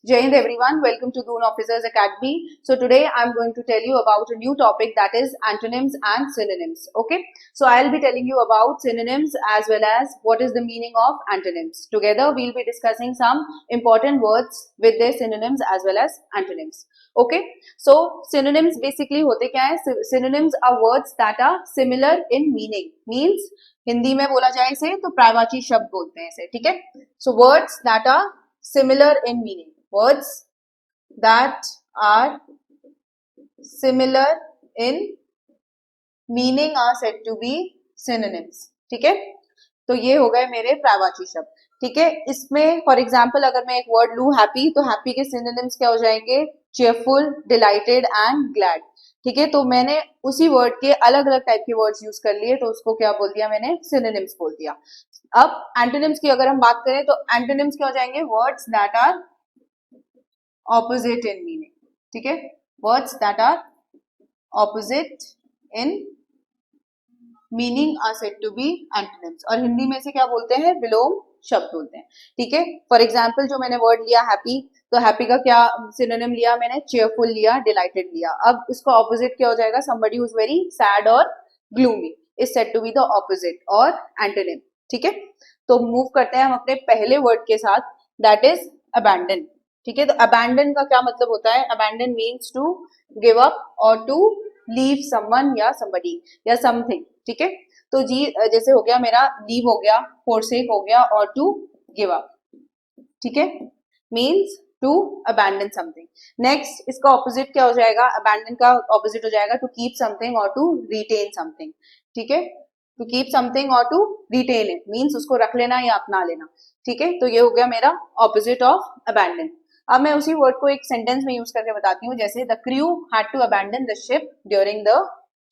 Jai Hind everyone, welcome to Doon Officers Academy. So today I'm going to tell you about a new topic, that is antonyms and synonyms. Okay, so I'll be telling you about synonyms as well as what is the meaning of antonyms. Together we'll be discussing some important words with their synonyms as well as antonyms. Okay, so synonyms basically होते क्या है? Synonyms are words that are similar in meaning. Means Hindi में बोला जाए इसे तो प्रायवाची शब्द बोलते हैं इसे, ठीक है? So words that are similar in meaning. Words that are similar in meaning are said to be synonyms. ठीक है, तो ये हो गए मेरे प्रायवाची शब्द. ठीक है, इसमें फॉर एग्जाम्पल अगर मैं एक वर्ड लू हैप्पी, तो हैप्पी के सिनोनिम्स क्या हो जाएंगे? Cheerful, delighted and glad. ठीक है, तो मैंने उसी वर्ड के अलग अलग टाइप के वर्ड्स यूज कर लिए, तो उसको क्या बोल दिया मैंने? सिनोनिम्स बोल दिया. अब एंटोनिम्स की अगर हम बात करें तो एंटोनिम्स क्या हो जाएंगे? Words that are opposite in meaning. ठीक है, words that are opposite in meaning are said to be antonyms. और हिंदी में से क्या बोलते हैं? विलोम शब्द बोलते हैं. ठीक है, फॉर एग्जाम्पल जो मैंने वर्ड लिया हैप्पी, तो हैप्पी का क्या सिनोनिम लिया मैंने? चेयरफुल लिया, डिलाइटेड लिया. अब इसका ऑपोजिट क्या हो जाएगा? Somebody who is very sad और gloomy is said to be the opposite और एंटोनिम. ठीक है, तो मूव करते हैं हम अपने पहले वर्ड के साथ, दैट इज अबैंडन. ठीक है, तो अबैंडन का क्या मतलब होता है? Abandon means to give up और टू लीव समवन या समबडी या समथिंग. ठीक है, तो जी जैसे हो गया मेरा लीव हो गया, फोरसेक हो गया और टू गिव अप. ठीक है, means to abandon something. Next इसका ऑपोजिट क्या हो जाएगा? अबैंडन का ऑपोजिट हो जाएगा टू कीप समथिंग और टू रिटेन समथिंग. ठीक है, टू कीप समथिंग और टू रिटेन इट मीन्स उसको रख लेना या अपना लेना. ठीक है, तो ये हो गया मेरा ऑपोजिट ऑफ अबैंडन. अब मैं उसी वर्ड को एक सेंटेंस में यूज करके बताती हूँ. जैसे the crew had to abandon the ship during the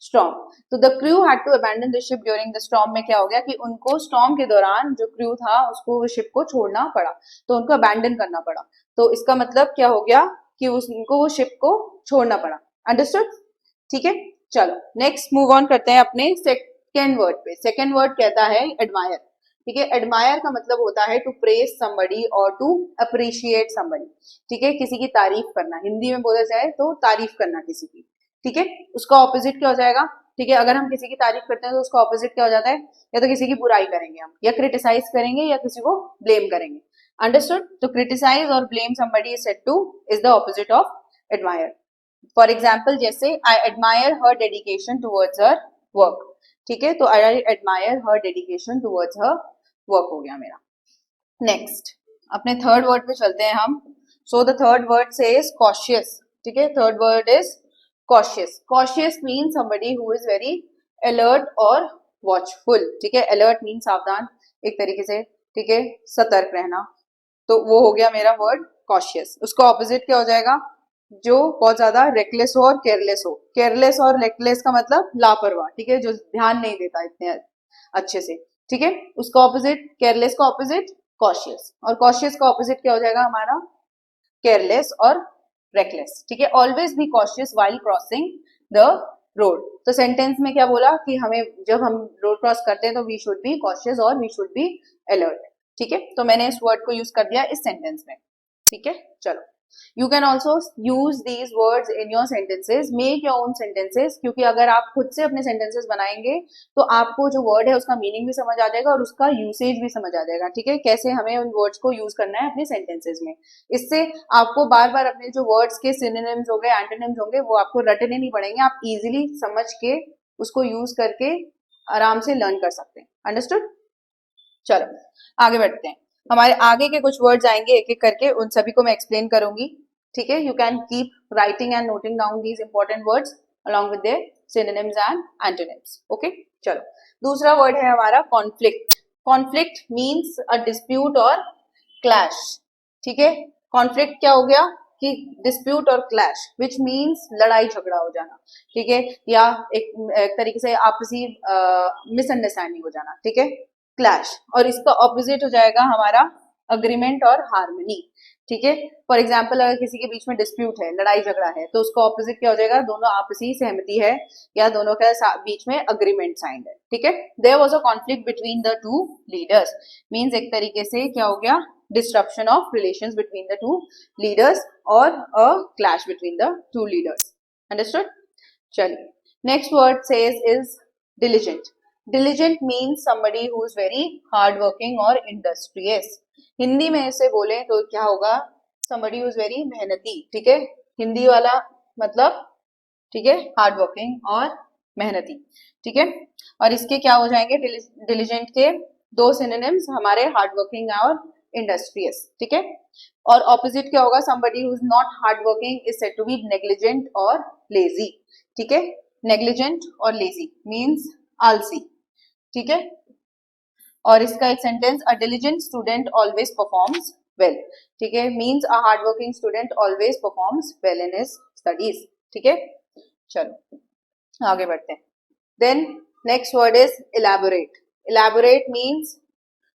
storm. तो the crew had to abandon the ship during the storm में क्या हो गया कि उनको स्टॉर्म के दौरान जो क्रू था उसको शिप को छोड़ना पड़ा, तो उनको अबैंडन करना पड़ा. तो इसका मतलब क्या हो गया कि उनको वो शिप को छोड़ना पड़ा. अंडरस्टूड? ठीक है, चलो नेक्स्ट मूव ऑन करते हैं अपने सेकेंड वर्ड पे. सेकेंड वर्ड कहता है एडमायर. ठीक है, एडमायर का मतलब होता है टू प्रेज समबडी और टू अप्रिशिएट समबडी. ठीक है, किसी की तारीफ करना, हिंदी में बोला जाए तो तारीफ करना किसी की. ठीक है, उसका ऑपोजिट क्या हो जाएगा? ठीक है, अगर हम किसी की तारीफ करते हैं तो उसका ऑपोजिट क्या हो जाता है? या तो किसी की बुराई करेंगे हम, या क्रिटिसाइज करेंगे, या किसी को ब्लेम करेंगे. अंडरस्टूड? तो क्रिटिसाइज और blame somebody is said to is the opposite of admire. For example जैसे I admire her dedication towards her work. ठीक है, तो I admire her dedication towards her work हो गया मेरा. नेक्स्ट अपने थर्ड वर्ड पे चलते हैं हम. So the third word says cautious. ठीक है, third word is cautious. Cautious means somebody who is very alert और वॉचफुल. ठीक है, अलर्ट मीन्स सावधान एक तरीके से. ठीक है, सतर्क रहना. तो वो हो गया मेरा वर्ड कॉशियस. उसका ऑपोजिट क्या हो जाएगा? जो बहुत ज्यादा रेकलेस हो और केयरलेस हो. केयरलेस और रेकलेस का मतलब लापरवाह. ठीक है, जो ध्यान नहीं देता इतने अच्छे से. ठीक है, उसका ऑपोजिट, केयरलेस का ऑपोजिट कॉशियस, और कॉशियस का ऑपोजिट क्या हो जाएगा हमारा? केयरलेस और रेकलेस. ठीक है, always be cautious while crossing the road. तो सेंटेंस में क्या बोला कि हमें जब हम रोड क्रॉस करते हैं तो वी शुड बी कॉशियस और वी शुड बी अलर्ट. ठीक है, तो मैंने इस वर्ड को यूज कर दिया इस सेंटेंस में. ठीक है, चलो You can also use these words in your sentences. Make your own sentences, क्योंकि अगर आप खुद से अपने sentences बनाएंगे तो आपको जो word है उसका meaning भी समझ आ जाएगा और उसका usage भी समझ आ जाएगा. ठीक है, कैसे हमें उन words को use करना है अपने sentences में. इससे आपको बार बार अपने जो words के synonyms हो गए, antonyms होंगे, वो आपको रटने नहीं पड़ेंगे. आप easily समझ के उसको use करके आराम से learn कर सकते हैं. Understood? चलो आगे बढ़ते हैं. हमारे आगे के कुछ वर्ड्स आएंगे एक एक करके, उन सभी को मैं एक्सप्लेन करूंगी. ठीक है, you can keep writing and noting down these important words along with their synonyms and antonyms. Okay, चलो दूसरा वर्ड है हमारा conflict. Conflict means a dispute और क्लैश. ठीक है, कॉन्फ्लिक्ट क्या हो गया कि डिस्प्यूट और क्लैश, विच मीन्स लड़ाई झगड़ा हो जाना. ठीक है, या एक तरीके से आपसी मिसअंडरस्टैंडिंग हो जाना. ठीक है, क्लैश. और इसका ऑपोजिट हो जाएगा हमारा अग्रीमेंट और हार्मनी. ठीक है, फॉर एग्जाम्पल अगर किसी के बीच में डिस्प्यूट है, लड़ाई झगड़ा है, तो उसका ऑपोजिट क्या हो जाएगा? दोनों आपसी सहमति है या दोनों के बीच में अग्रीमेंट साइंड है. ठीक है, there was a conflict between the two leaders means एक तरीके से क्या हो गया? disruption of relations between the two leaders or a clash between the two leaders. Understood? Chaliye. Next word says is diligent. Diligent means somebody who is very hardworking or industrious. Hindi में इसे बोले तो क्या होगा? Somebody who is very मेहनती. ठीक है, हिंदी वाला मतलब ठीक है हार्डवर्किंग और मेहनती. ठीक है, और इसके क्या हो जाएंगे? डिलीजेंट के दो सिनोनिम्स हमारे हार्डवर्किंग और इंडस्ट्रियस. ठीक है, और ऑपोजिट क्या होगा? somebody who is not hardworking is said to be negligent or lazy. ठीक है, नेग्लिजेंट और लेजी मीन्स आलसी. ठीक है, और इसका एक sentence, a diligent student always performs well. ठीक है, means a hard working student always performs well in his studies. ठीक है, चलो आगे बढ़ते हैं. Then next word is elaborate. Elaborate means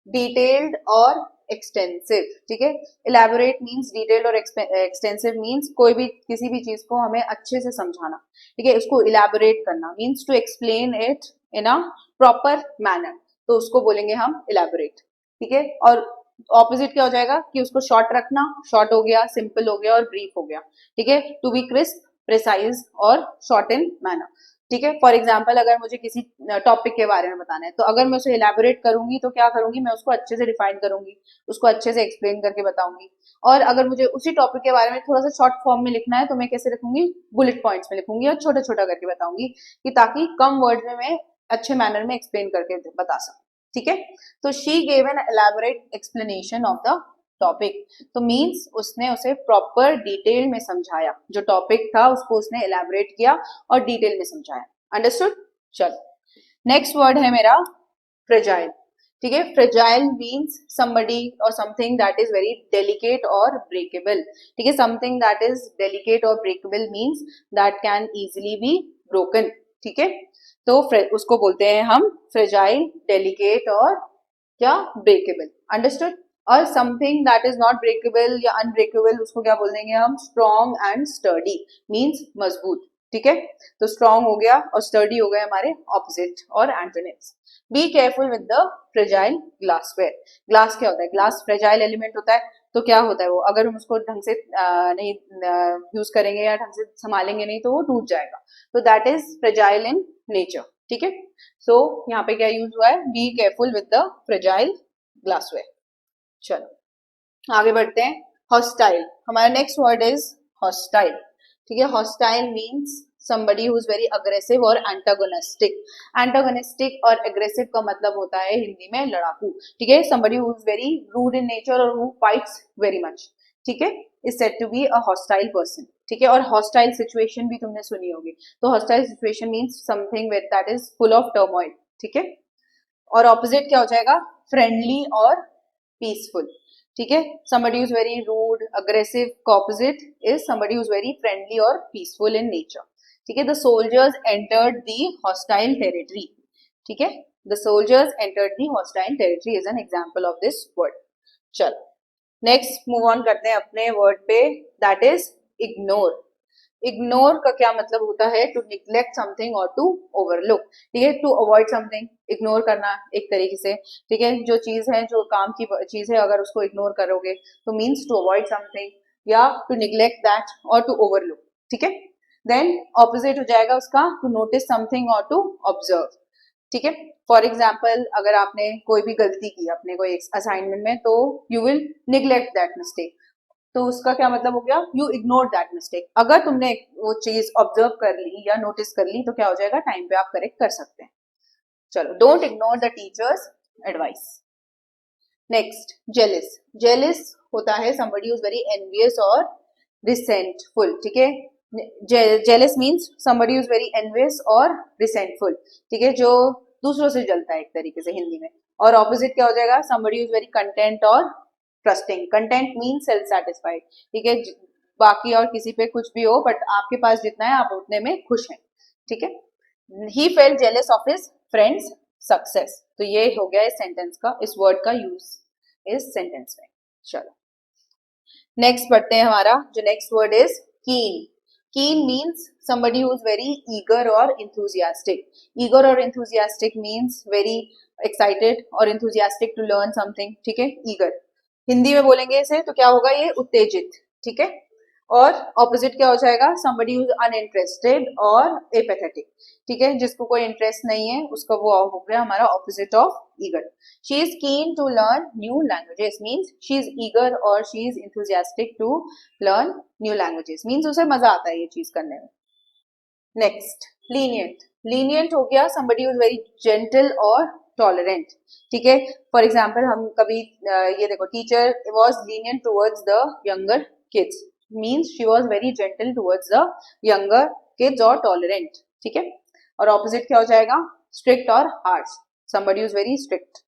detailed और एक्सटेंसिव. ठीक है, इलैबोरेट मीन्स डिटेल्ड और एक्सटेंसिव मीन्स कोई भी किसी भी चीज को हमें अच्छे से समझाना. ठीक है, उसको इलैबोरेट करना means to explain it in a proper manner, तो उसको बोलेंगे हम इलैबोरेट. ठीक है, और ऑपोजिट क्या हो जाएगा कि उसको शॉर्ट रखना. शॉर्ट हो गया, सिंपल हो गया और ब्रीफ हो गया. ठीक है, टू बी क्रिस्प, प्रिसाइज और शॉर्ट इन मैनर. ठीक है, फॉर एग्जाम्पल अगर मुझे किसी टॉपिक के बारे में बताना है तो अगर मैं उसे इलैबोरेट करूंगी तो क्या करूंगी? मैं उसको अच्छे से डिफाइन करूंगी, उसको अच्छे से एक्सप्लेन करके बताऊंगी. और अगर मुझे उसी टॉपिक के बारे में थोड़ा सा शॉर्ट फॉर्म में लिखना है तो मैं कैसे लिखूंगी? बुलेट पॉइंट्स में लिखूंगी और छोटा छोटा करके बताऊंगी, कि ताकि कम वर्ड में मैं अच्छे मैनर में एक्सप्लेन करके बता सकूं. ठीक है, तो she gave an elaborate explanation of the topic. तो मीन्स उसने उसे प्रॉपर डिटेल में समझाया. जो टॉपिक था उसको उसने एलैबोरेट किया और डिटेल में समझाया. अंडरस्टूड? चलो नेक्स्ट वर्ड है मेरा फ्रेजाइल. ठीक है, फ्रेजाइल मीन्स somebody और something that is very delicate और breakable. ठीक है, something that is delicate और breakable means that can easily be broken. ठीक है, तो उसको बोलते हैं हम फ्रेजाइल, डेलिकेट और क्या? ब्रेकेबल. अंडरस्टूड? और something that is not breakable या अनब्रेकेबल उसको क्या बोल देंगे हम? स्ट्रॉन्ग एंड स्टर्डी मीन्स मजबूत. ठीक है, तो स्ट्रॉन्ग हो गया और स्टर्डी हो गया हमारे ऑपोजिट और antonyms. Be careful with the fragile glassware. Glass क्या होता है? ग्लास फ्रेजाइल एलिमेंट होता है. तो क्या होता है वो? अगर हम उसको ढंग से नहीं यूज करेंगे या ढंग से संभालेंगे नहीं तो वो टूट जाएगा. तो that is fragile in nature. ठीक है, सो यहाँ पे क्या यूज हुआ है? Be careful with the fragile glassware. चलो आगे बढ़ते हैं. हॉस्टाइल. हमारा नेक्स्ट वर्ड इज हॉस्टाइल. ठीक है, hostile means somebody who is very aggressive और antagonistic. Antagonistic और aggressive का मतलब होता है हिंदी में लड़ाकू. ठीक है, somebody who is very rude in nature और who fights very much. ठीक है, is said to be a hostile person. ठीक है, और hostile situation भी तुमने सुनी होगी. तो hostile situation means something that is full of turmoil. ठीक है, और opposite क्या हो जाएगा? friendly और peaceful. ठीक है, somebody who is very rude, aggressive का opposite is somebody who is very friendly और peaceful in nature. ठीक है, the soldiers entered the hostile territory. ठीक है, the soldiers entered the hostile territory is an example of this word. चलो next move on करते हैं अपने word पे, दैट इज इग्नोर. इग्नोर का क्या मतलब होता है? टू निग्लेक्ट समथिंग और टू ओवरलुक. ठीक है, टू अवॉइड समथिंग, इग्नोर करना एक तरीके से. ठीक है, जो चीज है, जो काम की चीज है, अगर उसको इग्नोर करोगे तो मीन्स टू अवॉइड समथिंग या टू निग्लेक्ट दैट और टू ओवरलुक. ठीक है, देन ऑपोजिट हो जाएगा उसका टू नोटिस समथिंग और टू ऑब्जर्व. ठीक है, फॉर एग्जाम्पल अगर आपने कोई भी गलती की अपने कोई असाइनमेंट में तो you will neglect that mistake. तो उसका क्या मतलब हो गया? You ignore that mistake. अगर तुमने वो चीज ऑब्जर्व कर ली या नोटिस कर ली तो क्या हो जाएगा? टाइम पे आप करेक्ट कर सकते हैं. चलो, don't ignore the teachers advice. Next, jealous. Jealous होता है somebody who is very envious और resentful. ठीक है, जेलिस means somebody who is very envious और resentful. ठीक है, जो दूसरों से जलता है एक तरीके से हिंदी में. और ऑपोजिट क्या हो जाएगा? somebody who is very content और trusting. Content mean self satisfied. ठीक है, बाकी और किसी पे कुछ भी हो बट आपके पास जितना है आप उतने में खुश हैं. ठीक है, he felt jealous of his friends success. तो ये हो गया इस सेंटेंस का, इस वर्ड का यूज इस सेंटेंस में. चलो नेक्स्ट पढ़ते हैं. हमारा जो नेक्स्ट वर्ड इज कीन. कीन means somebody who is very eager और enthusiastic. eager और enthusiastic means very excited और enthusiastic to learn something. ठीक है, eager. हिंदी में बोलेंगे इसे तो क्या होगा, ये उत्तेजित, ठीक है। और ऑपोजिट क्या हो जाएगा, somebody who is uninterested और apathetic, ठीक है, जिसको कोई इंटरेस्ट नहीं है उसका वो हो गया हमारा opposite of eager. She is keen to learn new languages means she is eager और she is enthusiastic to learn new languages means उसे मजा आता है ये चीज करने में। नेक्स्ट लीनियंट, लीनियंट हो गया somebody who is very gentle और टॉलरेंट, ठीक है। फॉर एग्जाम्पल हम कभी ये देखो, teacher was lenient towards the younger kids means she was very gentle towards the younger kids और टॉलरेंट, ठीक है। और ऑपोजिट क्या हो जाएगा, स्ट्रिक्ट और harsh, somebody who is very strict,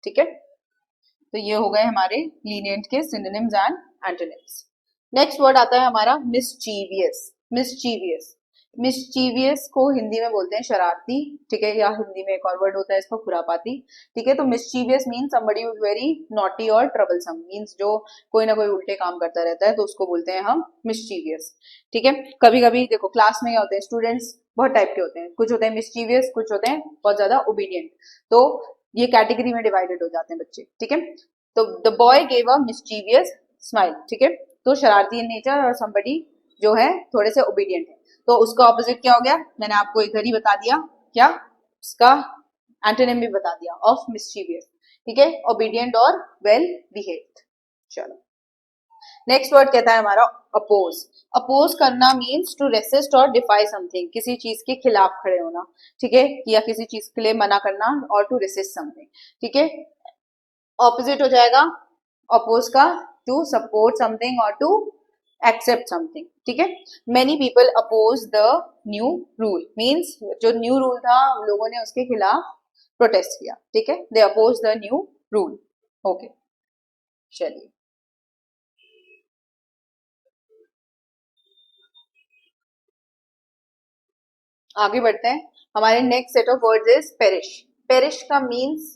ठीक है। तो ये हो गए हमारे लीनियंट के synonyms and antonyms. Next word आता है हमारा मिस्चीवियस। मिस्चीवियस, मिस्चीवियस को हिंदी में बोलते हैं शरारती, ठीक है, या हिंदी में एक और वर्ड होता है इसका खुरापाती, ठीक है। तो mischievous means somebody who is very naughty और troublesome मीन्स जो कोई ना कोई उल्टे काम करता रहता है तो उसको बोलते हैं हम मिस्चीवियस, ठीक है। कभी कभी देखो क्लास में क्या होते हैं, स्टूडेंट्स बहुत टाइप के होते हैं, कुछ होते हैं मिस्चीवियस, कुछ होते हैं बहुत ज्यादा ओबीडियंट, तो ये कैटेगरी में डिवाइडेड हो जाते हैं बच्चे, ठीक है। तो the boy gave a mischievous smile, ठीक है, तो शरारती इन नेचर और somebody जो है थोड़े से ओबीडियंट है, तो उसका ऑपोजिट क्या हो गया, मैंने आपको इधर ही बता दिया, क्या उसका एंटोनिम भी बता दिया ऑफ मिस्चीवियस, ठीक है, ओबीडियंट और वेल बिहेव्ड। चलो नेक्स्ट वर्ड कहता है हमारा अपोज। अपोज करना मीन्स टू रेसिस्ट और डिफाई समथिंग, किसी चीज के खिलाफ खड़े होना, ठीक है, या किसी चीज के लिए मना करना और टू रेसिस्ट समथिंग, ठीक है। ऑपोजिट हो जाएगा अपोज का टू सपोर्ट समथिंग और टू एक्सेप्ट समथिंग, ठीक है। Many people oppose the new rule means जो न्यू रूल था लोगों ने उसके खिलाफ प्रोटेस्ट किया, ठीक है, they oppose the new rule, okay. चलिए आगे बढ़ते हैं। हमारे next set of words is perish. Perish का मीन्स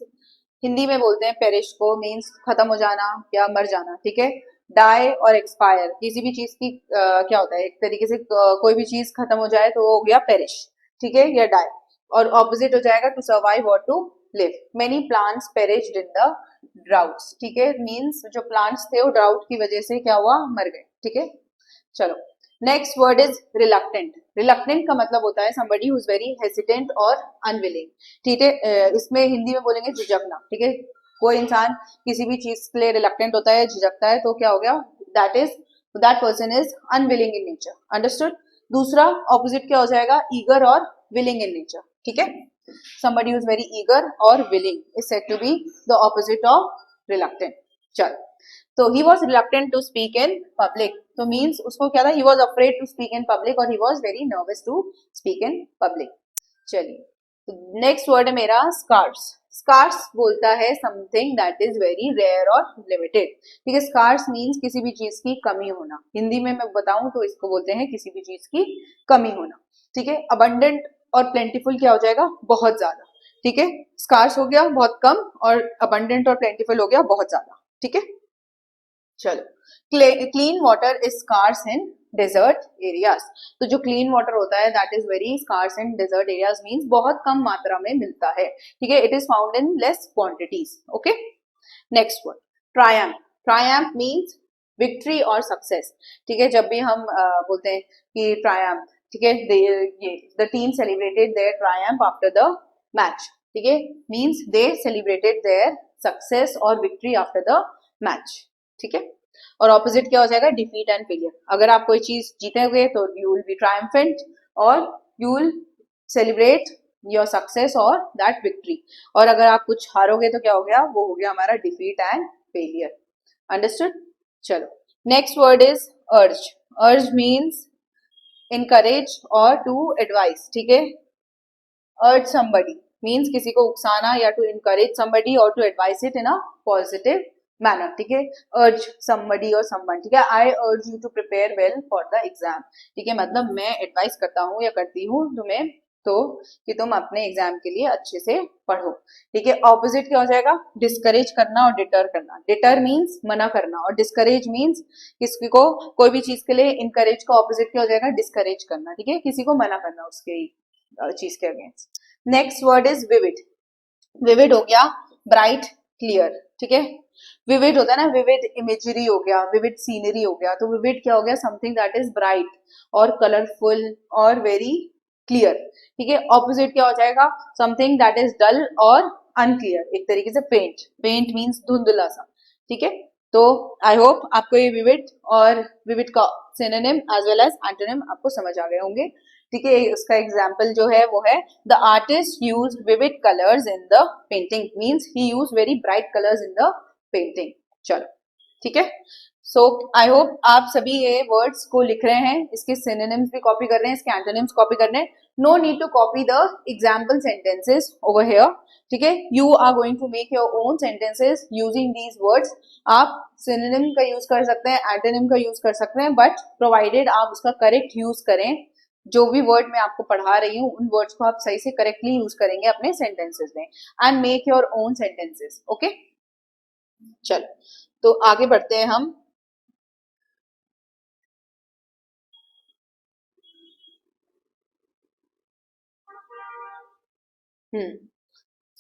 हिंदी में बोलते हैं पेरिश को मीन्स खत्म हो जाना या मर जाना, ठीक है। डाई और एक्सपायर, किसी भी चीज की क्या होता है, एक तरीके से कोई भी चीज खत्म हो जाए तो वो हो गया पेरिश, ठीक है, या डाई। और ऑपोजिट हो जाएगा टू सर्वाइव और to live. Many plants perished in the droughts, ठीक है, मीन्स जो प्लांट्स थे वो ड्राउट की वजह से क्या हुआ, मर गए, ठीक है। चलो next word is reluctant. Reluctant का मतलब होता है somebody who is very hesitant और unwilling, ठीक है, इसमें हिंदी में बोलेंगे झिझकना, ठीक है। कोई इंसान किसी भी चीज के लिए रिलक्टेंट होता है, झिझकता है, तो क्या हो गया, that person is unwilling in nature, understood. दूसरा ऑपोजिट क्या हो जाएगा, ईगर और विलिंग इन नेचर, ठीक है। somebody who is very eager or willing is said to be the opposite of reluctant। चलो तो he was reluctant to speak in public, तो means उसको क्या था, he was afraid to speak in public और he was very nervous to speak in public। चलिए next word है मेरा स्कार्स। स्कार्स बोलता है something that is very rare और लिमिटेड, ठीक है। स्कार्स मीन्स किसी भी चीज की कमी होना, हिंदी में मैं बताऊं तो इसको बोलते हैं किसी भी चीज की कमी होना, ठीक है। अबंडेंट और प्लेंटीफुल क्या हो जाएगा, बहुत ज्यादा, ठीक है। स्कार्स हो गया बहुत कम और अबंडेंट और प्लेंटीफुल हो गया बहुत ज्यादा, ठीक है। चलो clean water is scarce in desert areas, तो जो क्लीन वाटर होता है that is very scarce in desert areas means बहुत कम मात्रा में मिलता है, ठीक है। It is found in less quantities, okay. Next word triumph. Triumph means victory और सक्सेस, ठीक है। जब भी हम बोलते हैं कि ट्रायम्फ, ठीक है, the team celebrated their triumph after the match, ठीक है, means they celebrated their success और विक्ट्री आफ्टर द मैच, ठीक है। और ऑपोजिट क्या हो जाएगा, डिफीट एंड फेलियर। अगर आप कोई चीज जीतेंगे तो यू विल बी ट्रायम्फेंट और you will celebrate your success और दैट विक्ट्री, और अगर आप कुछ हारोगे तो क्या हो गया, वो हो गया हमारा डिफीट एंड फेलियर, अंडरस्टूड। चलो next word is urge. Urge means encourage और टू एडवाइस, ठीक है। अर्ज समबडी मीन्स किसी को उकसाना या टू इनकरेज समबडी और to advise it in a positive manner, ठीक है। अर्ज समबडी और समवन, ठीक है। I urge you to prepare well for the exam, ठीक है, मतलब मैं एडवाइस करता हूँ या करती हूँ तुम्हें तो कि तुम अपने एग्जाम के लिए अच्छे से पढ़ो, ठीक है। ऑपोजिट क्या हो जाएगा, डिस्करेज करना और डिटर करना। डिटर मीन्स मना करना और डिस्करेज मीन्स किसी को कोई भी चीज के लिए, इनकरेज का ऑपोजिट क्या हो जाएगा, डिस्करेज करना, ठीक है, किसी को मना करना उसके चीज के against. Next word is vivid. Vivid हो गया ब्राइट, क्लियर, ठीक है। विविड होता है ना, विविड इमेजरी हो गया, विविड सीनरी हो गया, तो विविड क्या हो गया, समथिंग दैट इज ब्राइट और कलरफुल और वेरी क्लियर, ठीक है। ऑपोजिट क्या हो जाएगा, समथिंग दैट इज डल और अनक्लियर, एक तरीके से पेंट, पेंट मीन्स धुंधला सा, ठीक है। तो आई होप आपको ये विविड और विविड का synonym as well as antonym आपको समझ आ गए होंगे, ठीक है। उसका एग्जाम्पल जो है वो है the artist use vivid colours in the painting, means he use very bright colours in the painting. चलो, ठीक है। सो आई होप आप सभी ये वर्ड्स को लिख रहे हैं, इसके सिनोनिम्स भी कॉपी कर रहे हैं, इसके एंटोनिम्स कॉपी कर रहे हैं। No need to copy the example sentences over here, ठीक है। You are going to make your own sentences using these words. आप सिनोनिम का यूज कर सकते हैं, एंटोनिम का यूज कर सकते हैं, बट प्रोवाइडेड आप उसका करेक्ट यूज करें। जो भी वर्ड मैं आपको पढ़ा रही हूँ उन वर्ड्स को आप सही से करेक्टली यूज करेंगे अपने सेंटेंसेस में, and make your own sentences, okay. चलो, तो आगे बढ़ते हैं हम।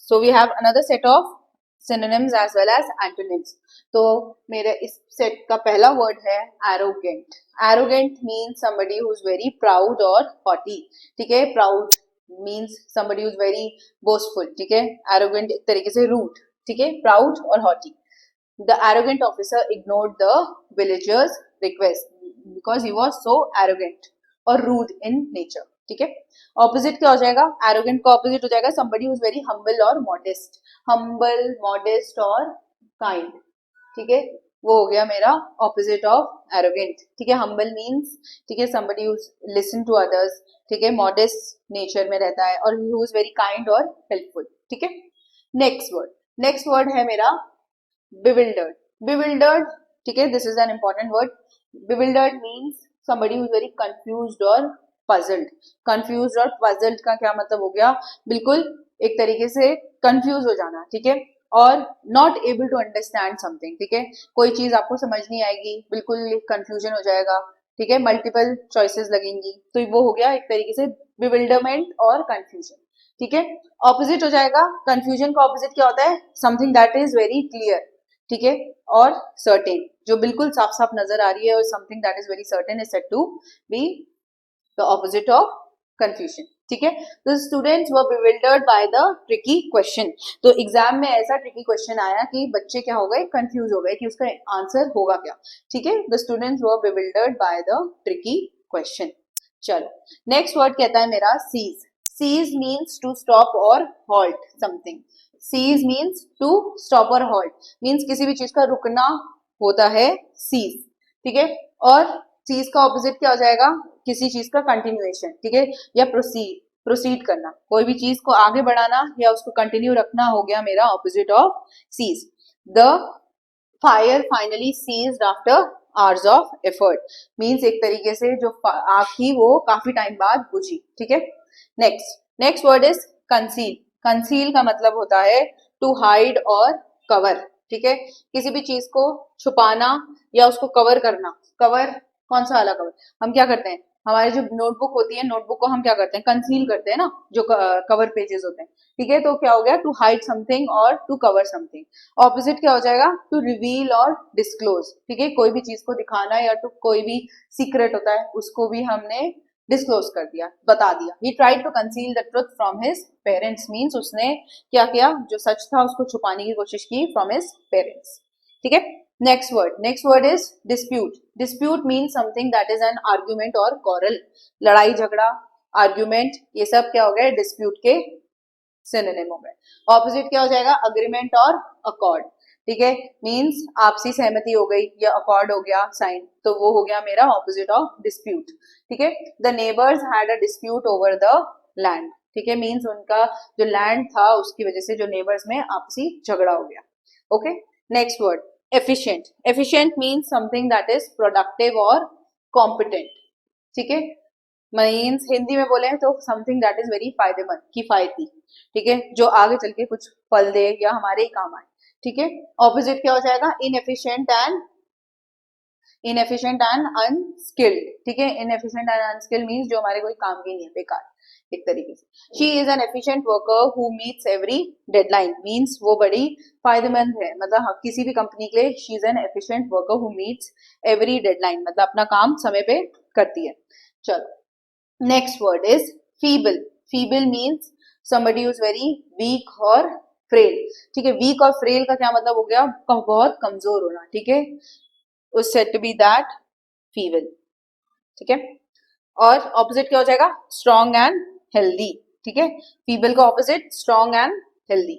So we have another set of synonyms as well as antonyms. तो मेरे इस सेट का पहला वर्ड है arrogant. Arrogant means somebody who is very proud or haughty. ठीक है, proud means somebody who is very boastful. ठीक है, arrogant एक तरीके से rude. ठीक है, proud और haughty. The arrogant officer ignored the villagers' request because he was so arrogant or rude in nature. ठीक है, ऑपोजिट क्या हो जाएगा, एरोगेंट का ऑपोजिट हो जाएगा somebody who is very humble और modest. humble, modest और kind, ठीक है, वो हो गया मेरा ऑपोजिट ऑफ एरोगेंट, ठीक है। humble means, ठीक है, somebody who listen to others, ठीक है, modest नेचर में रहता है, और who is very kind और helpful, ठीक है। नेक्स्ट वर्ड है मेरा bewildered. bewildered, ठीक है, this is an important word. bewildered means somebody who is very confused or puzzled. confused और puzzled का क्या मतलब हो गया, बिल्कुल एक तरीके से confuse हो जाना, ठीक है, और not able to understand something, ठीक है, कोई चीज आपको समझ नहीं आएगी, बिल्कुल confusion हो जाएगा, ठीक है, multiple choices लगेंगी, तो वो हो गया एक तरीके से bewilderment और confusion, ठीक है। ऑपोजिट हो जाएगा, कंफ्यूजन का ऑपोजिट क्या होता है, something that is very clear, ठीक है, और सर्टेन, जो बिल्कुल साफ साफ नजर आ रही है, और something that is very certain is said to be the opposite of confusion, ठीक है। तो students were bewildered by the tricky question. तो एग्जाम में ऐसा ट्रिकी क्वेश्चन आया कि बच्चे क्या हो गए, कंफ्यूज हो गए कि उसका आंसर होगा क्या, ठीक है। The students were bewildered by the tricky question. चलो, नेक्स्ट वर्ड कहता है मेरा seize. Cease means to stop or halt something. Cease means to stop or halt. Means किसी भी चीज का रुकना होता है cease, ठीक है। और cease का ऑपोजिट क्या हो जाएगा, किसी चीज का कंटिन्यूएशन, ठीक है, या प्रोसीड करना, कोई भी चीज को आगे बढ़ाना या उसको कंटिन्यू रखना हो गया मेरा opposite of cease. The fire finally ceased after hours of effort. Means एक तरीके से जो आग थी वो काफी टाइम बाद बुझी, ठीक है। Next word is conceal. Conceal का मतलब होता है टू हाइड और कवर, ठीक है, किसी भी चीज को छुपाना या उसको कवर करना. कवर कौन सा वाला कवर, हम क्या करते हैं, हमारी जो नोटबुक होती है, नोटबुक को हम क्या करते हैं, कंसील करते हैं ना, जो कवर पेजेस होते हैं, ठीक है। तो क्या हो गया, टू हाइड समथिंग और टू कवर समथिंग. ऑपोजिट क्या हो जाएगा, टू रिवील और डिस्क्लोज, ठीक है, कोई भी चीज को दिखाना या तो कोई भी सीक्रेट होता है उसको भी हमने डिस्क्लोज कर दिया, बता दिया. He tried to conceal the truth from his parents. Means उसने क्या किया, जो सच था उसको छुपाने की कोशिश की from his parents, ठीक है। Next word is dispute. Dispute means something that is an argument और quarrel. लड़ाई झगड़ा, आर्ग्यूमेंट, ये सब क्या हो गए, डिस्प्यूट के सिनोनिम हो गए. ऑपोजिट क्या हो जाएगा, अग्रीमेंट और अकॉर्ड, ठीक है, मीन्स आपसी सहमति हो गई या अकॉर्ड हो गया साइन, तो वो हो गया मेरा ऑपोजिट ऑफ डिस्प्यूट, ठीक है. The neighbours had a dispute over the land, ठीक है, मीन्स उनका जो लैंड था उसकी वजह से जो नेबर्स में आपसी झगड़ा हो गया. Okay, next word efficient. Efficient means something that is productive और कॉम्पिटेंट, ठीक है, मीन्स हिंदी में बोले तो समथिंग दैट इज वेरी फायदेमंद, किफायती, ठीक है, जो आगे चल के कुछ फल दे या हमारे ही काम आए, ठीक है. ऑपोजिट क्या हो जाएगा, inefficient and inefficient and unskilled, ठीक है, इनएफिशिएंट एंड अनस्किल्ड मीन्स जो हमारे कोई काम की नहीं है, बेकार एक तरीके से. She is an efficient worker who meets every deadline means वो बड़ी फायदेमंद है, मतलब किसी भी कंपनी के लिए she is an efficient worker who meets every deadline, मतलब अपना काम समय पे करती है. चलो next word is feeble. Feeble means somebody who is very weak और फ्रेल, ठीक है. वीक और फ्रेल का क्या मतलब हो गया, बहुत कमजोर होना, ठीक है. उस said to be that feeble, ठीक है. और ऑपोजिट क्या हो जाएगा, स्ट्रॉन्ग एंड हेल्दी, ठीक है. फीबल का ऑपोजिट स्ट्रॉन्ग एंड हेल्दी,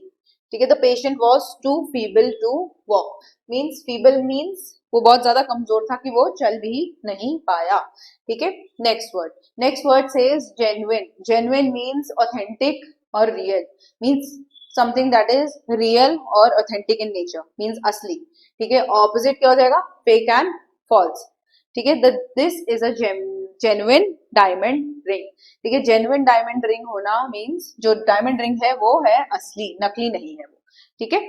ठीक है. The patient was too feeble to walk means, feeble means वो बहुत ज्यादा कमजोर था कि वो चल भी नहीं पाया, ठीक है. Next word says genuine. Genuine means authentic और real, means something that is real और ऑथेंटिक इन नेचर, मीन्स असली, ठीक है. ऑपोजिट क्या हो जाएगा, फेक एंड फॉल्स, ठीक है. This is a genuine diamond ring, ठीक है. जेन्युइन डायमंड रिंग होना मीन्स जो डायमंड रिंग है वो है असली, नकली नहीं है वो, ठीक है.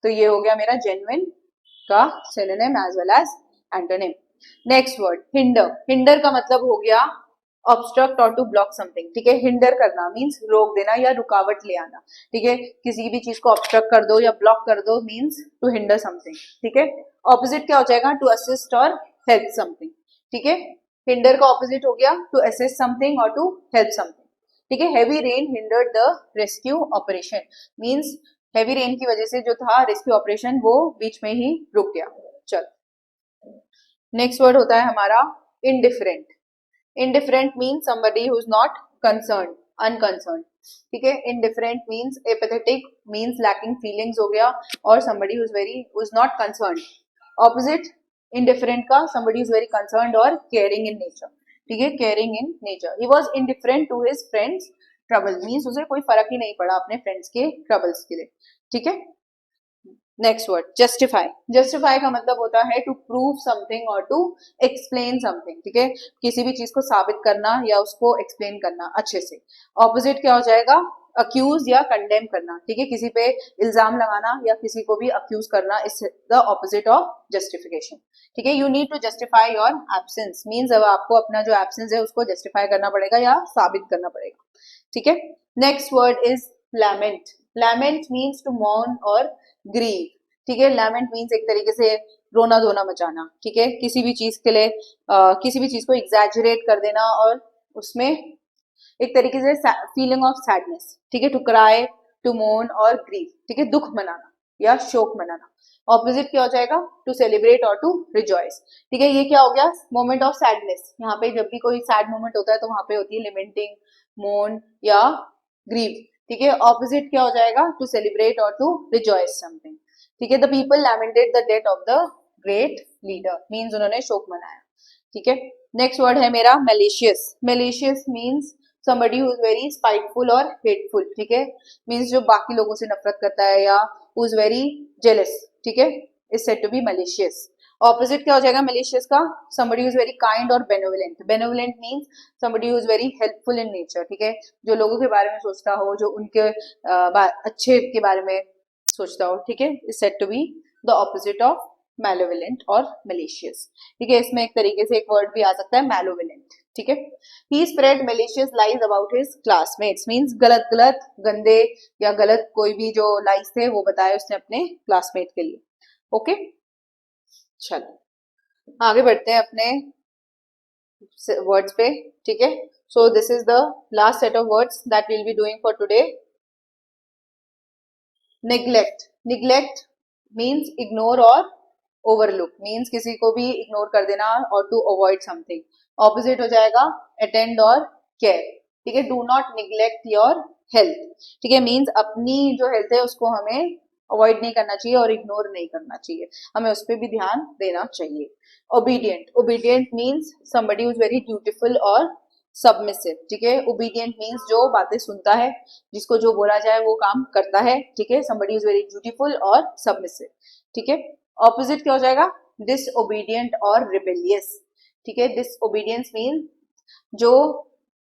तो ये हो गया मेरा जेन्युइन का synonym as well as antonym. Next word hinder. Hinder का मतलब हो गया ऑब्स्ट्रक्ट और टू ब्लॉक समथिंग, ठीक है. हिंडर करना मीन्स रोक देना या रुकावट ले आना, ठीक है. किसी भी चीज को ऑब्स्ट्रक्ट कर दो या ब्लॉक कर दो मीन्स टू हिंडर समथिंग, ठीक है. ऑपोजिट क्या हो जाएगा, टू असिस्ट और हेल्प समथिंग, ठीक है. हिंडर का ऑपोजिट हो गया टू असिस्ट समथिंग और टू हेल्प समथिंग, ठीक है. Heavy rain hindered the rescue operation means heavy rain की वजह से जो था रेस्क्यू ऑपरेशन वो बीच में ही रुक गया. चलो नेक्स्ट वर्ड होता है हमारा indifferent. Indifferent means somebody who is not concerned, unconcerned, ठीक है. Indifferent means apathetic means lacking feelings हो गया, और somebody who is not concerned. Opposite indifferent का somebody who is very concerned और caring in nature, ठीक है. caring in nature. He was indifferent to his friends trouble means उसे कोई फर्क ही नहीं पड़ा अपने फ्रेंड्स के ट्रबल्स के लिए, ठीक है. Next word justify. जस्टिफाई का मतलब होता है टू प्रूव समथिंग और टू एक्सप्लेन समथिंग, ठीक है. किसी भी चीज को साबित करना या उसको एक्सप्लेन करना अच्छे से. ऑपोजिट क्या हो जाएगा, अक्यूज या कंडेम करना, ठीक है. किसी पे इल्जाम लगाना या किसी को भी अक्यूज करना is the opposite of justification, ठीक है. You need to justify your absence means अब आपको अपना जो एब्सेंस है उसको जस्टिफाई करना पड़ेगा या साबित करना पड़ेगा, ठीक है. Next word is lament. Lament means to mourn और ग्रीव, ठीक है. लैमेंट मीन्स एक तरीके से रोना धोना मचाना, ठीक है. किसी भी चीज के लिए किसी भी चीज को एग्जैजरेट कर देना और उसमें एक तरीके से फीलिंग ऑफ सैडनेस, ठीक है. टू क्राई, टू मोर्न और ग्रीव, ठीक है. दुख मनाना या शोक मनाना. ऑपोजिट क्या हो जाएगा, टू सेलिब्रेट और टू रिजॉइस, ठीक है. ये क्या हो गया, मोमेंट ऑफ सैडनेस. यहाँ पे जब भी कोई सैड मोमेंट होता है तो वहां पे होती है लिमेंटिंग, मोर्न या ग्रीव, ठीक है. ऑपोजिट क्या हो जाएगा, टू सेलिब्रेट और टू रिजॉइस समथिंग, ठीक है. The people lamented the death of the great leader means उन्होंने शोक मनाया, ठीक है. नेक्स्ट वर्ड है मेरा malicious. Malicious means somebody who is very spiteful और hateful, ठीक है. मीन्स जो बाकी लोगों से नफरत करता है या who is very jealous, ठीक है, is said to be malicious. Opposite क्या हो जाएगा मैलिशियस का, somebody who is very kind और benevolent. benevolent means somebody who is very helpful in nature, ठीक है. जो लोगों के बारे में सोचता हो, जो उनके अच्छे के बारे में सोचता हो, ठीक है, is said to be the opposite of malevolent और malicious, ठीक है. इसमें एक तरीके से एक वर्ड भी आ सकता है malevolent, ठीक है. He spread malicious lies about his classmates means गलत गलत गंदे या गलत कोई भी जो लाइज थे वो बताए उसने अपने क्लासमेट के लिए, ओके. चलो आगे बढ़ते हैं अपने वर्ड्स पे, ठीक है. So this is the last set of words that we'll be doing for today. Neglect. Neglect means ignore और ओवरलुक मीन्स किसी को भी इग्नोर कर देना और टू अवॉइड समथिंग. ऑपोजिट हो जाएगा अटेंड और केयर, ठीक है. Do not neglect your health, ठीक है. मीन्स अपनी जो हेल्थ है उसको हमें अवॉइड नहीं करना चाहिए और इग्नोर नहीं करना चाहिए, हमें उस पर भी ध्यान देना चाहिए. Obedient. Obedient means somebody who is very dutiful और सबमिसिव, ठीक है. ओबीडियंट मीन्स जो बातें सुनता है, जिसको जो बोला जाए वो काम करता है, ठीक है. somebody who is very dutiful और सबमिसिव, ठीक है. ऑपोजिट क्या हो जाएगा, डिसओबीडियंट और रिबेलियस, ठीक है. डिसओबीडियंस मीन जो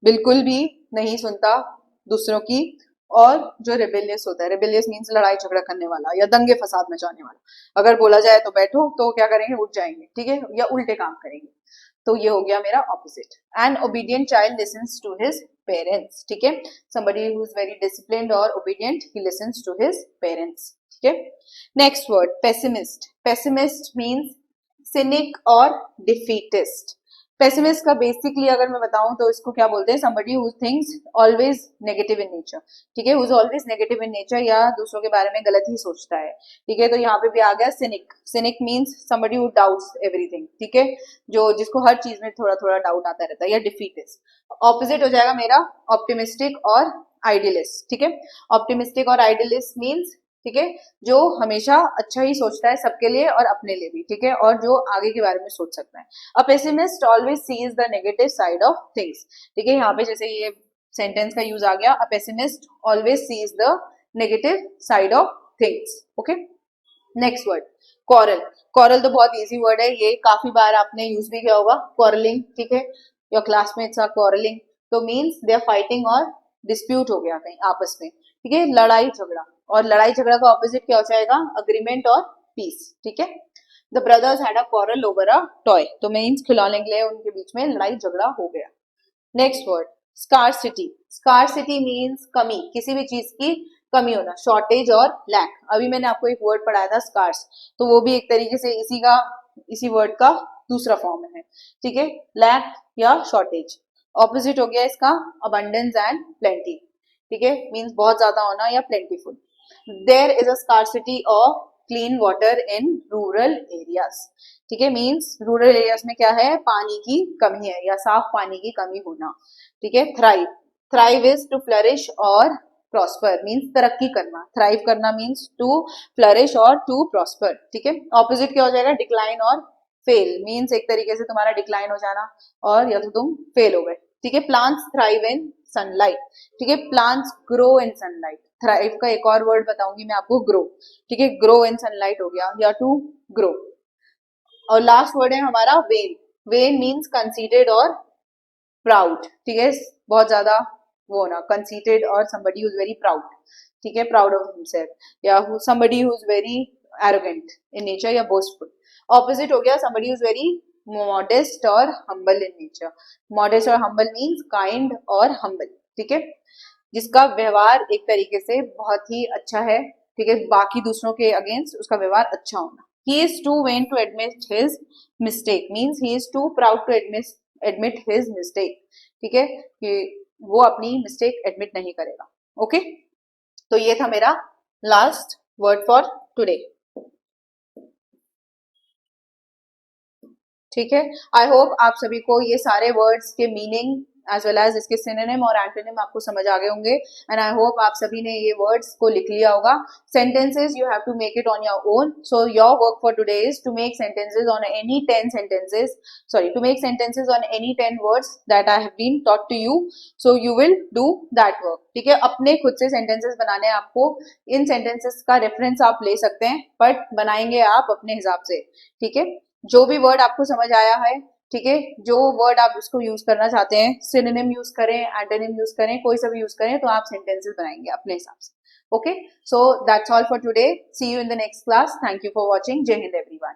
बिल्कुल भी नहीं सुनता दूसरों की और जो रिबेलियस होता है, रिबेलियस मीन्स लड़ाई झगड़ा करने वाला या दंगे फसाद मचाने वाला, अगर बोला जाए तो बैठो तो क्या करेंगे, उठ जाएंगे, ठीक है, या उल्टे काम करेंगे, तो ये हो गया मेरा opposite. An obedient child listens to his parents, ठीक है, somebody who is very disciplined or obedient, he listens to his parents, ठीक है। Next word pessimist, pessimist means scenic और डिफीटिस्ट। पेसिमिस्ट का बेसिकली अगर मैं बताऊं तो इसको क्या बोलते हैं, somebody who thinks always negative in nature, ठीक है, who is always negative in nature, या दूसरों के बारे में गलत ही सोचता है, ठीक है। तो यहाँ पे भी आ गया scenic, scenic means somebody who doubts everything, ठीक है, जो जिसको हर चीज में थोड़ा थोड़ा डाउट आता रहता है, या डिफीटिस्ट। ऑपोजिट हो जाएगा मेरा ऑप्टिमिस्टिक और आइडियलिस्ट, ठीक है। ऑप्टिमिस्टिक और आइडियलिस्ट मीन्स, ठीक है, जो हमेशा अच्छा ही सोचता है सबके लिए और अपने लिए भी, ठीक है, और जो आगे के बारे में सोच सकता है। A pessimist always sees the negative side of things, ठीक है, यहाँ पे जैसे ये सेंटेंस का यूज आ गया, a pessimist always sees the negative side of things, okay. Next word quarrel, quarrel तो बहुत इजी वर्ड है, ये काफी बार आपने यूज भी किया होगा, क्वारलिंग, ठीक है, योर क्लासमेट्स आर क्वारलिंग, तो मीन्स दे आर फाइटिंग और डिस्प्यूट हो गया कहीं आपस में, ठीक है, लड़ाई झगड़ा, और लड़ाई झगड़ा का ऑपोजिट क्या हो जाएगा, अग्रीमेंट और पीस, ठीक है। The brothers had a quarrel over a toy, तो मीन्स खिलौने के लिए उनके बीच में लड़ाई झगड़ा हो गया। Next word scarcity, scarcity means कमी, किसी भी चीज की कमी होना, शॉर्टेज और लैक। अभी मैंने आपको एक वर्ड पढ़ाया था स्कार्स, तो वो भी एक तरीके से इसी वर्ड का दूसरा फॉर्म है, ठीक है, लैक या शॉर्टेज। ऑपोजिट हो गया इसका अबंडेंस एंड प्लेंटी, ठीक है, मीन्स बहुत ज्यादा होना या plentiful. There is a scarcity of clean water in rural areas, ठीक है, मीन्स रूरल एरियाज में क्या है, पानी की कमी है या साफ पानी की कमी होना, ठीक है। Thrive, thrive is to flourish और प्रॉस्पर, मीन्स तरक्की करना, थ्राइव करना मीन्स टू फ्लरिश और टू प्रॉस्पर, ठीक है। ऑपोजिट क्या हो जाएगा, डिक्लाइन और फेल, मीन्स एक तरीके से तुम्हारा डिक्लाइन हो जाना और या तो तुम फेल हो गए, ठीक है। प्लांट्स थ्राइव इन सनलाइट, ठीक है, plants grow in sunlight. Thrive का एक और वर्ड बताऊंगी मैं आपको, ग्रो, ठीक है, ग्रो इन सनलाइट हो गया या टू ग्रो। और लास्ट वर्ड है हमारा वेन, वेन मीन्स कंसीटेड और प्राउड, ठीक है, बहुत ज्यादा वो होना, कंसीटेड और somebody who is very proud, ठीक है, प्राउड ऑफ हिमसेल्फ, या somebody who is very arrogant in nature या boastful। ऑपोजिट हो गया somebody who is very modest और humble in nature, modest और humble means kind और humble, ठीक है, जिसका व्यवहार एक तरीके से बहुत ही अच्छा है, ठीक है, बाकी दूसरों के अगेंस्ट उसका व्यवहार अच्छा होना। He is too vain to admit his mistake means he is too proud to admit his mistake, ठीक है, कि वो अपनी मिस्टेक एडमिट नहीं करेगा, ओके। तो ये था मेरा लास्ट वर्ड फॉर टुडे, ठीक है। आई होप आप सभी को ये सारे वर्ड्स के मीनिंग एज वेल एज इसके सिनोनिम और एंटोनिम आपको समझ आ गए होंगे, एंड आई होप आप सभी ने ये वर्ड्स को लिख लिया होगा। Sentences you have to make it on your own, so your work for today is to make sentences on any 10 sentences, sorry, to make sentences on any 10 words that I have been taught to you, so you will do that work, ठीक है। अपने खुद से sentences बनाने हैं आपको, इन sentences का reference आप ले सकते हैं, बट बनाएंगे आप अपने हिसाब से, ठीक है। जो भी वर्ड आपको समझ आया है, ठीक है, जो वर्ड आप उसको यूज करना चाहते हैं, सिनोनिम यूज करें, एंटोनिम यूज करें, कोई सा भी यूज करें, तो आप सेंटेंसेस बनाएंगे अपने हिसाब से, okay. So that's all for today, see you in the next class, thank you for watching, जय हिंद एवरीवन।